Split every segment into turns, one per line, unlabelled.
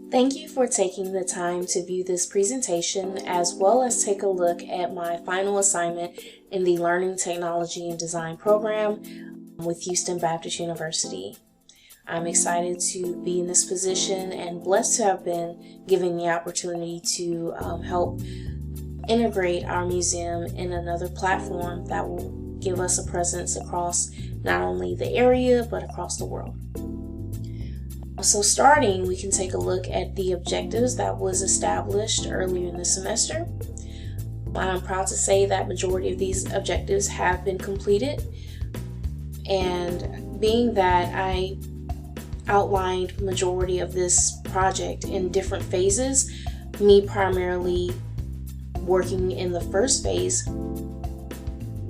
Thank you for taking the time to view this presentation as well as take a look at my final assignment in the Learning Technology and Design program with Houston Baptist University. I'm excited to be in this position and blessed to have been given the opportunity to help integrate our museum in another platform that will give us a presence across not only the area but across the world. So starting, we can take a look at the objectives that was established earlier in the semester. I'm proud to say that majority of these objectives have been completed, and being that I outlined majority of this project in different phases, me primarily working in the first phase,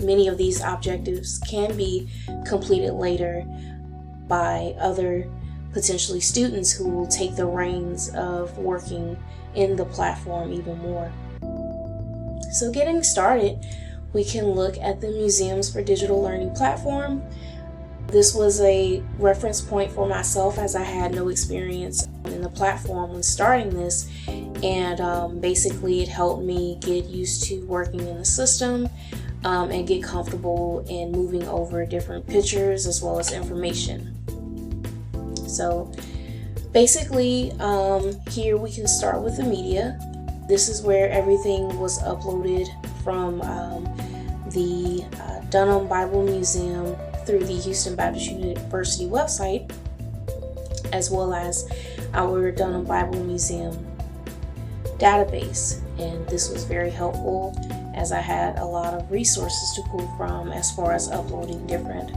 many of these objectives can be completed later by other potentially students who will take the reins of working in the platform even more. So getting started, we can look at the Museums for Digital Learning platform. This was a reference point for myself as I had no experience in the platform when starting this, and basically it helped me get used to working in the system and get comfortable in moving over different pictures as well as information. So basically here we can start with the media. This is where everything was uploaded from the Dunham Bible Museum through the Houston Baptist University website, as well as our Dunham Bible Museum database. And this was very helpful as I had a lot of resources to pull from as far as uploading different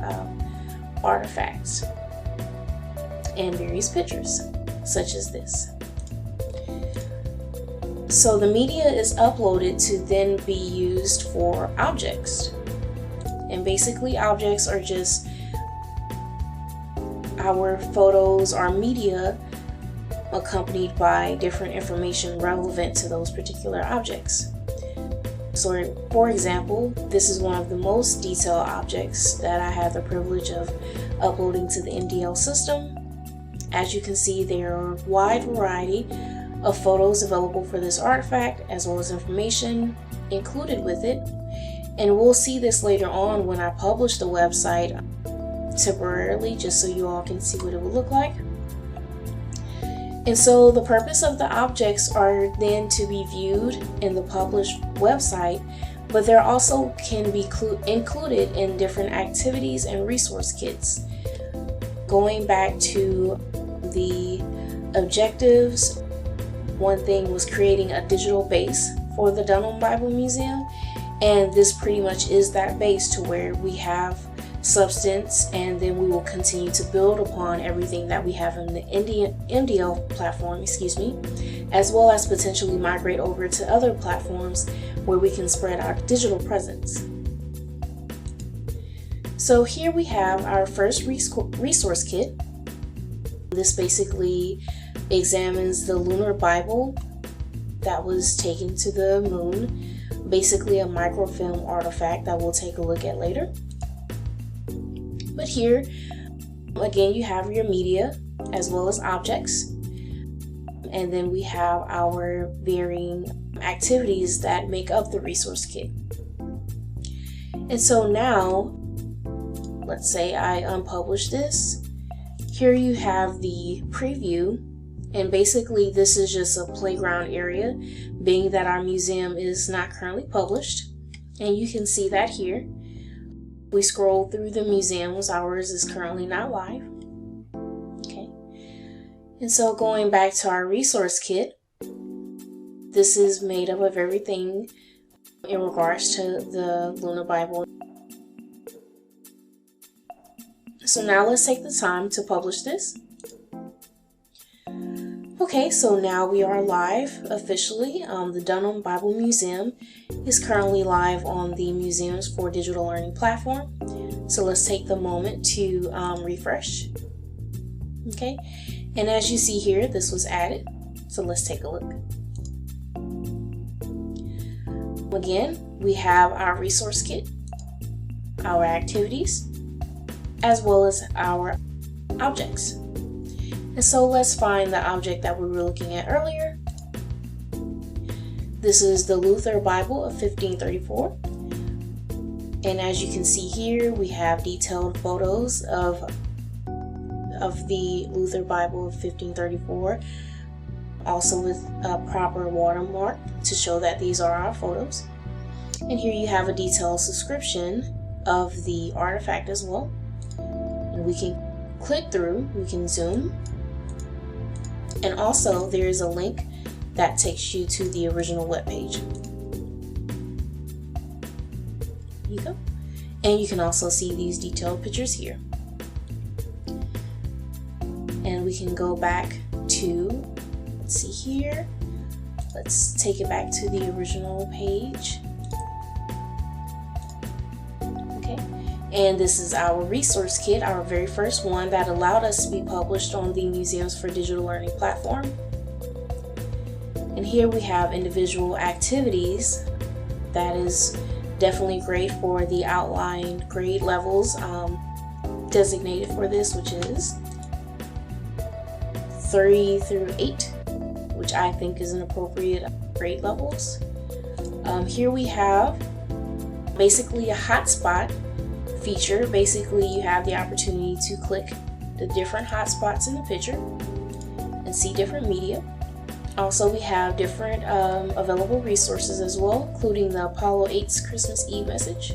artifacts and various pictures, such as this. So the media is uploaded to then be used for objects. And basically objects are just our photos, our media, accompanied by different information relevant to those particular objects. So for example, this is one of the most detailed objects that I had the privilege of uploading to the MDL system. As you can see, there are a wide variety of photos available for this artifact, as well as information included with it. And we'll see this later on when I publish the website temporarily, just so you all can see what it will look like. And so the purpose of the objects are then to be viewed in the published website, but they're also can be included in different activities and resource kits. Going back to the objectives, one thing was creating a digital base for the Dunham Bible Museum, and this pretty much is that base to where we have substance, and then we will continue to build upon everything that we have in the MDL platform, as well as potentially migrate over to other platforms where we can spread our digital presence. So here we have our first resource kit. This basically examines the lunar Bible that was taken to the moon, basically a microfilm artifact that we'll take a look at later. But here, again, you have your media as well as objects, and then we have our varying activities that make up the resource kit. And so now, let's say I unpublish this. Here you have the preview, and basically this is just a playground area, being that our museum is not currently published, and you can see that here. We scroll through the museums, ours is currently not live. Okay, and so going back to our resource kit, this is made up of everything in regards to the Lunar Bible. So now let's take the time to publish this. Okay, so now we are live officially. The Dunham Bible Museum is currently live on the Museums for Digital Learning platform. So let's take the moment to refresh. Okay, and as you see here, this was added. So let's take a look. Again, we have our resource kit, our activities, as well as our objects. And so let's find the object that we were looking at earlier. This is the Luther Bible of 1534. And as you can see here, we have detailed photos of the Luther Bible of 1534, also with a proper watermark to show that these are our photos. And here you have a detailed description of the artifact as well. And we can click through, we can zoom. And also there is a link that takes you to the original web page. Here you go. And you can also see these detailed pictures here. And we can go back to, let's see here, let's take it back to the original page. Okay, and this is our resource kit, our very first one that allowed us to be published on the Museums for Digital Learning platform. And here we have individual activities. That is definitely great for the outlined grade levels designated for this, which is 3 through 8, which I think is an appropriate grade levels. Here we have basically a hotspot feature. Basically, you have the opportunity to click the different hotspots in the picture and see different media. Also, we have different available resources as well, including the Apollo 8's Christmas Eve message.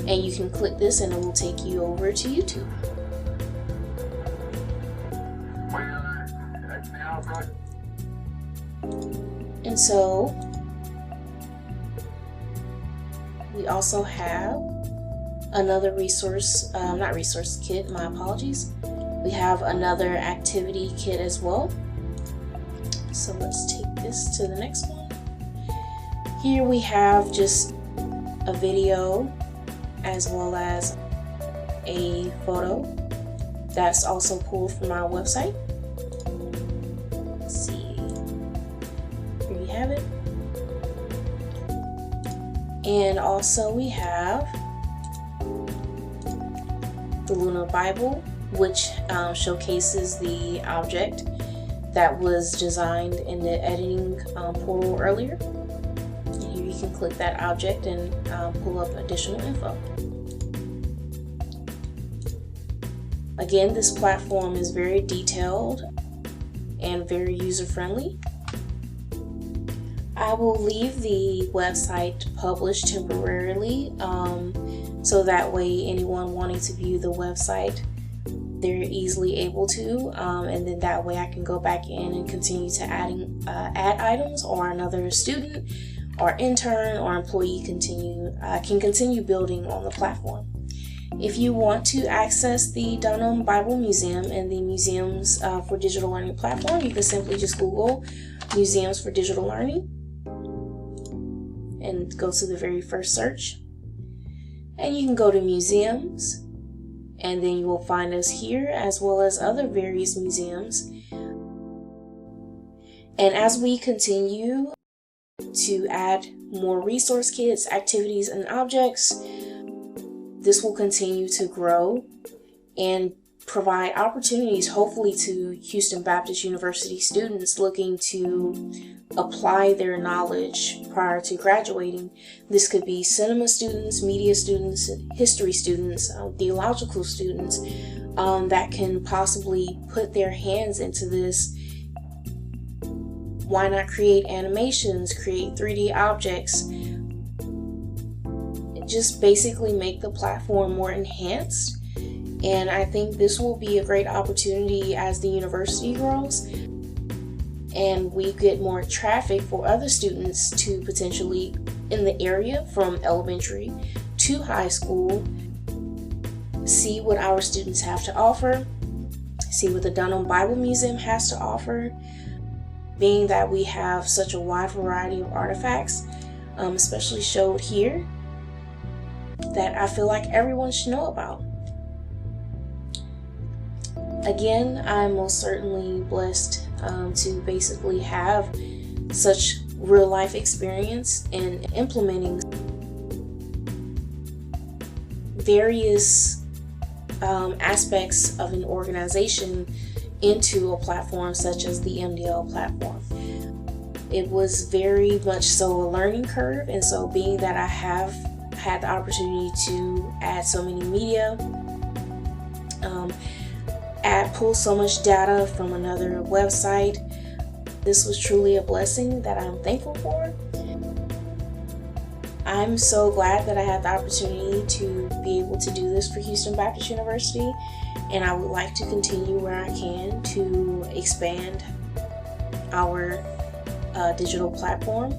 And you can click this and it will take you over to YouTube. And so we also have another resource, not resource kit, my apologies. We have another activity kit as well. So let's take this to the next one. Here we have just a video as well as a photo that's also pulled from our website. Let's see. Here you have it. And also we have the Lunar Bible, which showcases the object that was designed in the editing portal earlier. And here you can click that object and pull up additional info. Again, this platform is very detailed and very user-friendly. I will leave the website published temporarily so that way anyone wanting to view the website, they're easily able to, and then that way I can go back in and continue to add items, or another student or intern or employee can continue building on the platform. If you want to access the Dunham Bible Museum and the Museums for Digital Learning platform, you can simply just Google Museums for Digital Learning and go to the very first search. And you can go to Museums, and then you will find us here as well as other various museums. And as we continue to add more resource kits, activities, and objects, this will continue to grow and provide opportunities, hopefully, to Houston Baptist University students looking to apply their knowledge prior to graduating. This could be cinema students, media students, history students, theological students that can possibly put their hands into this. Why not create animations, create 3D objects, just basically make the platform more enhanced. And I think this will be a great opportunity as the university grows and we get more traffic for other students to potentially in the area from elementary to high school, see what our students have to offer, see what the Dunham Bible Museum has to offer, being that we have such a wide variety of artifacts, especially showed here, that I feel like everyone should know about. Again, I'm most certainly blessed to basically have such real life experience in implementing various aspects of an organization into a platform such as the MDL platform. It was very much so a learning curve, and so being that I have had the opportunity to add so many media, pull so much data from another website, this was truly a blessing that I'm thankful for. I'm so glad that I had the opportunity to be able to do this for Houston Baptist University, and I would like to continue where I can to expand our digital platform.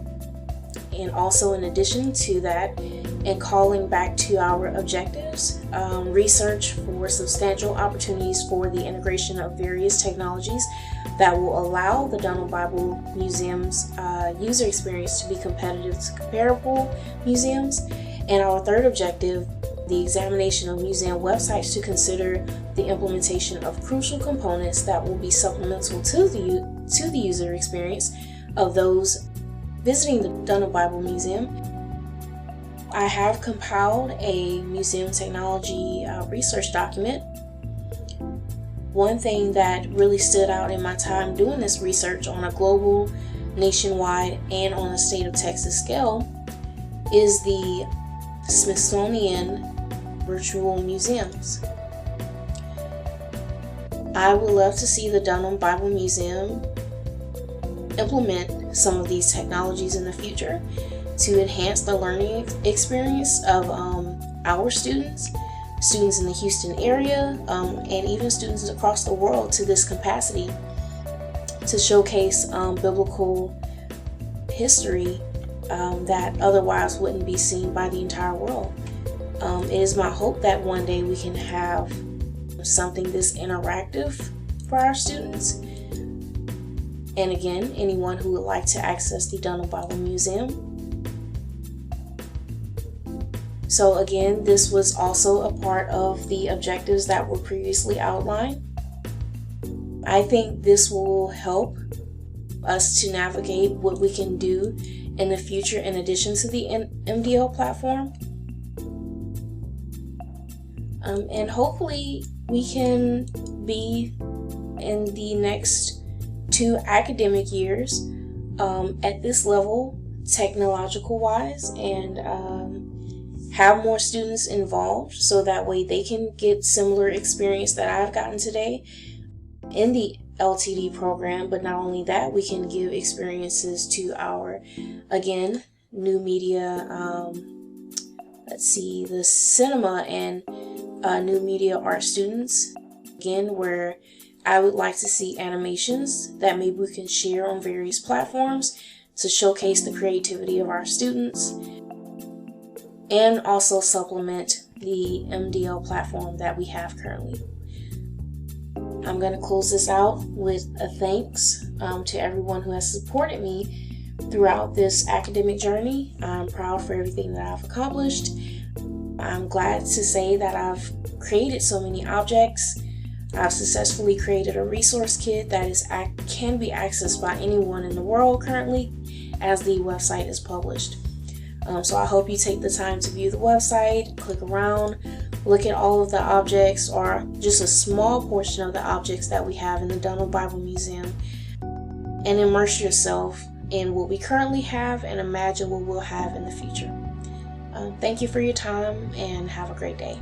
And also, in addition to that, and calling back to our objectives, research for substantial opportunities for the integration of various technologies that will allow the Dunham Bible Museum's user experience to be competitive to comparable museums. And our third objective, the examination of museum websites to consider the implementation of crucial components that will be supplemental to the user experience of those visiting the Dunham Bible Museum. I have compiled a museum technology research document. One thing that really stood out in my time doing this research on a global, nationwide, and on a state of Texas scale is the Smithsonian virtual museums. I would love to see the Dunham Bible Museum implement some of these technologies in the future to enhance the learning experience of our students in the Houston area, and even students across the world to this capacity, to showcase biblical history that otherwise wouldn't be seen by the entire world. It is my hope that one day we can have something this interactive for our students. And again, anyone who would like to access the Dunham Bible Museum. So again, this was also a part of the objectives that were previously outlined. I think this will help us to navigate what we can do in the future in addition to the MDL platform. And hopefully we can be in the next 2 academic years at this level, technological wise, and have more students involved so that way they can get similar experience that I've gotten today in the LTD program. But not only that, we can give experiences to our, again, new media, the cinema and new media art students, again, where I would like to see animations that maybe we can share on various platforms to showcase the creativity of our students, and also supplement the MDL platform that we have currently. I'm going to close this out with a thanks to everyone who has supported me throughout this academic journey. I'm proud for everything that I've accomplished. I'm glad to say that I've created so many objects. I've successfully created a resource kit that can be accessed by anyone in the world currently, as the website is published. So I hope you take the time to view the website, click around, look at all of the objects, or just a small portion of the objects that we have in the Dunham Bible Museum, and immerse yourself in what we currently have and imagine what we'll have in the future. Thank you for your time, and have a great day.